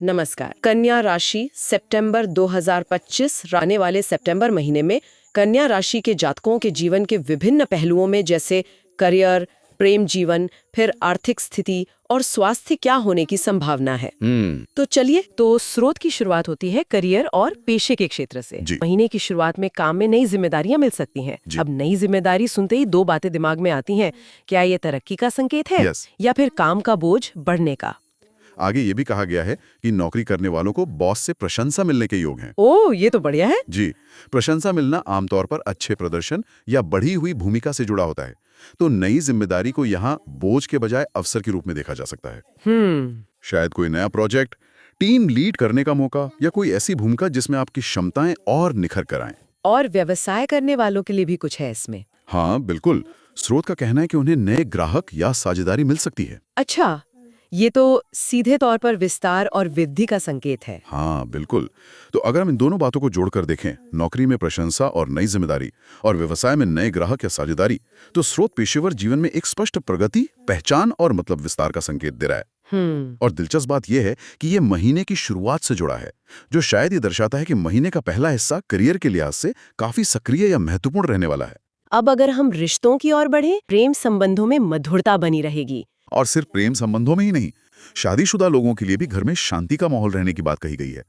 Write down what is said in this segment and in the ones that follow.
नमस्कार। कन्या राशि सितंबर 2025 आने वाले सितंबर महीने में कन्या राशि के जातकों के जीवन के विभिन्न पहलुओं में जैसे करियर, प्रेम जीवन, फिर आर्थिक स्थिति और स्वास्थ्य क्या होने की संभावना है। तो चलिए, तो स्रोत की शुरुआत होती है करियर और पेशे के क्षेत्र से। महीने की शुरुआत में काम में नई जिम्मेदारियां मिल सकती हैं। अब नई जिम्मेदारी सुनते ही दो बातें दिमाग में आती हैं। क्या ये तरक्की का संकेत है या फिर काम का बोझ बढ़ने का? आगे ये भी कहा गया है कि नौकरी करने वालों को बॉस से प्रशंसा मिलने के योग हैं। ओह, ये तो बढ़िया है। जी, प्रशंसा मिलना आमतौर पर अच्छे प्रदर्शन या बढ़ी हुई भूमिका से जुड़ा होता है। तो नई जिम्मेदारी को यहाँ बोझ के बजाय अवसर के रूप में देखा जा सकता है। शायद कोई नया प्रोजेक्ट, टीम लीड करने का मौका या कोई ऐसी भूमिका जिसमें आपकी क्षमताएं और निखर कर आएं। और व्यवसाय करने वालों के लिए भी कुछ है इसमें? हाँ बिल्कुल, स्रोत का कहना है कि उन्हें नए ग्राहक या साझेदारी मिल सकती है। अच्छा, ये तो सीधे तौर पर विस्तार और वृद्धि का संकेत है। हाँ बिल्कुल। तो अगर हम इन दोनों बातों को जोड़कर देखें, नौकरी में प्रशंसा और नई जिम्मेदारी और व्यवसाय में नए ग्राहक या साझेदारी, तो स्रोत पेशेवर जीवन में एक स्पष्ट प्रगति, पहचान और मतलब विस्तार का संकेत दे रहा है। और दिलचस्प बात यह है कि ये महीने की शुरुआत से जुड़ा है, जो शायद ये दर्शाता है कि महीने का पहला हिस्सा करियर के लिहाज से काफी सक्रिय या महत्वपूर्ण रहने वाला है। अब अगर हम रिश्तों की ओर बढ़े, प्रेम संबंधों में मधुरता बनी रहेगी। और सिर्फ प्रेम संबंधों में ही नहीं, शादीशुदा लोगों के लिए भी घर में शांति का माहौल रहने की बात कही गई है।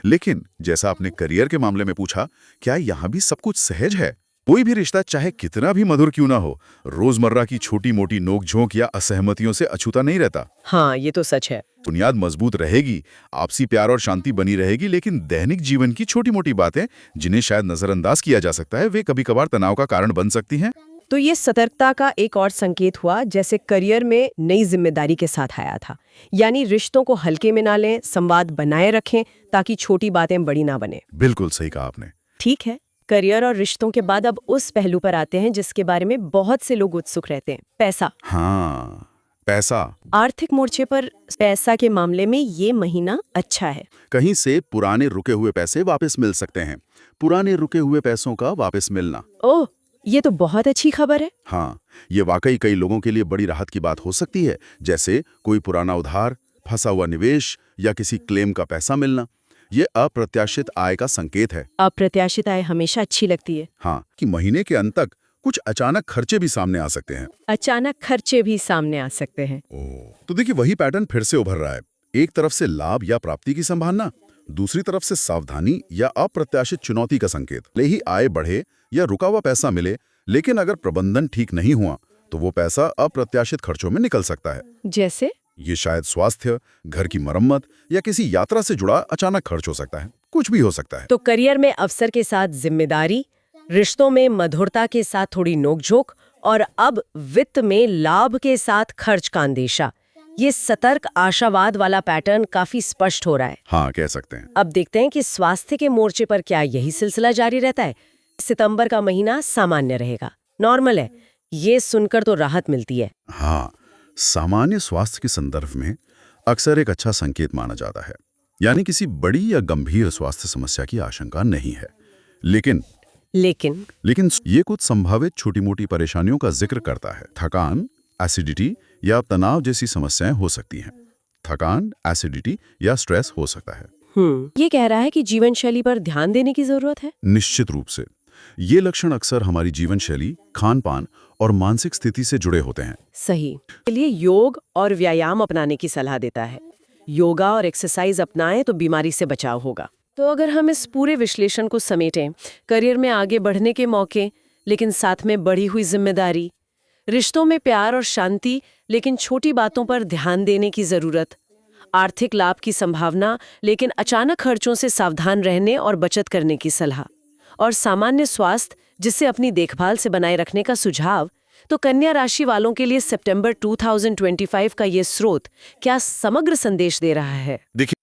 लेकिन जैसा आपने करियर के मामले में पूछा, क्या यहाँ भी सब कुछ सहज है? कोई भी रिश्ता चाहे कितना भी मधुर क्यों ना हो, रोजमर्रा की छोटी मोटी नोकझोंक या असहमतियों से अछूता नहीं रहता। हाँ, ये तो सच है। बुनियाद मजबूत रहेगी, आपसी प्यार और शांति बनी रहेगी, लेकिन दैनिक जीवन की छोटी मोटी बातें जिन्हें शायद नजरअंदाज किया जा सकता है, वे कभी कभार तनाव का कारण बन सकती हैं। तो ये सतर्कता का एक और संकेत हुआ, जैसे करियर में नई जिम्मेदारी के साथ आया था। यानी रिश्तों को हल्के में ना लें, संवाद बनाए रखें ताकि छोटी बातें बड़ी ना बने। बिल्कुल सही कहा आपने। ठीक है, करियर और रिश्तों के बाद अब उस पहलू पर आते हैं जिसके बारे में बहुत से लोग उत्सुक रहते हैं, पैसा। हाँ, पैसा। आर्थिक मोर्चे पर पैसा के मामले में ये महीना अच्छा है। कहीं से पुराने रुके हुए पैसे वापस मिल सकते हैं। पुराने रुके हुए पैसों का वापस मिलना, ओह, ये तो बहुत अच्छी खबर है। हाँ, ये वाकई कई लोगों के लिए बड़ी राहत की बात हो सकती है। जैसे कोई पुराना उधार, फंसा हुआ निवेश या किसी क्लेम का पैसा मिलना। ये अप्रत्याशित आय का संकेत है। अप्रत्याशित आय हमेशा अच्छी लगती है। हाँ, कि महीने के अंत तक कुछ अचानक खर्चे भी सामने आ सकते हैं। अचानक खर्चे भी सामने आ सकते हैं। तो देखिए, वही पैटर्न फिर से उभर रहा है। एक तरफ से लाभ या प्राप्ति की संभावना, दूसरी तरफ से सावधानी या अप्रत्याशित चुनौती का संकेत। ले ही आय बढ़े या रुका हुआ पैसा मिले, लेकिन अगर प्रबंधन ठीक नहीं हुआ तो वो पैसा अप्रत्याशित खर्चों में निकल सकता है। जैसे ये शायद स्वास्थ्य, घर की मरम्मत या किसी यात्रा से जुड़ा अचानक खर्च हो सकता है। कुछ भी हो सकता है। तो करियर में अवसर के साथ जिम्मेदारी, रिश्तों में मधुरता के साथ थोड़ी नोकझोंक और अब वित्त में लाभ के साथ खर्च का अंदेशा। ये सतर्क आशावाद वाला पैटर्न काफी स्पष्ट हो रहा है। हाँ, कह सकते हैं। अब देखते हैं कि स्वास्थ्य के मोर्चे पर क्या यही सिलसिला जारी रहता है। सितंबर का महीना सामान्य रहेगा, नॉर्मल है। ये सुनकर तो राहत मिलती है। हाँ, सामान्य स्वास्थ्य के संदर्भ में अक्सर एक अच्छा संकेत माना जाता है। यानी किसी बड़ी या गंभीर स्वास्थ्य समस्या की आशंका नहीं है। लेकिन ये कुछ संभावित छोटी मोटी परेशानियों का जिक्र करता है। थकान, एसिडिटी या तनाव जैसी समस्याएं हो सकती हैं। थकान, एसिडिटी या स्ट्रेस हो सकता है। ये कह रहा है कि जीवन शैली पर ध्यान देने की जरूरत है। निश्चित रूप से। ये लक्षण अक्सर हमारी जीवन शैली, खान पान और मानसिक स्थिति से जुड़े होते हैं। सही। के लिए योग और व्यायाम अपनाने की सलाह देता है। योगा और एक्सरसाइज अपनाएं तो बीमारी से बचाव होगा। तो अगर हम इस पूरे विश्लेषण को समेटें, करियर में आगे बढ़ने के मौके लेकिन साथ में बढ़ी हुई जिम्मेदारी, रिश्तों में प्यार और शांति लेकिन छोटी बातों पर ध्यान देने की जरूरत, आर्थिक लाभ की संभावना लेकिन अचानक खर्चों से सावधान रहने और बचत करने की सलाह, और सामान्य स्वास्थ्य जिसे अपनी देखभाल से बनाए रखने का सुझाव, तो कन्या राशि वालों के लिए सितंबर 2025 का ये स्रोत क्या समग्र संदेश दे रहा है? देखिए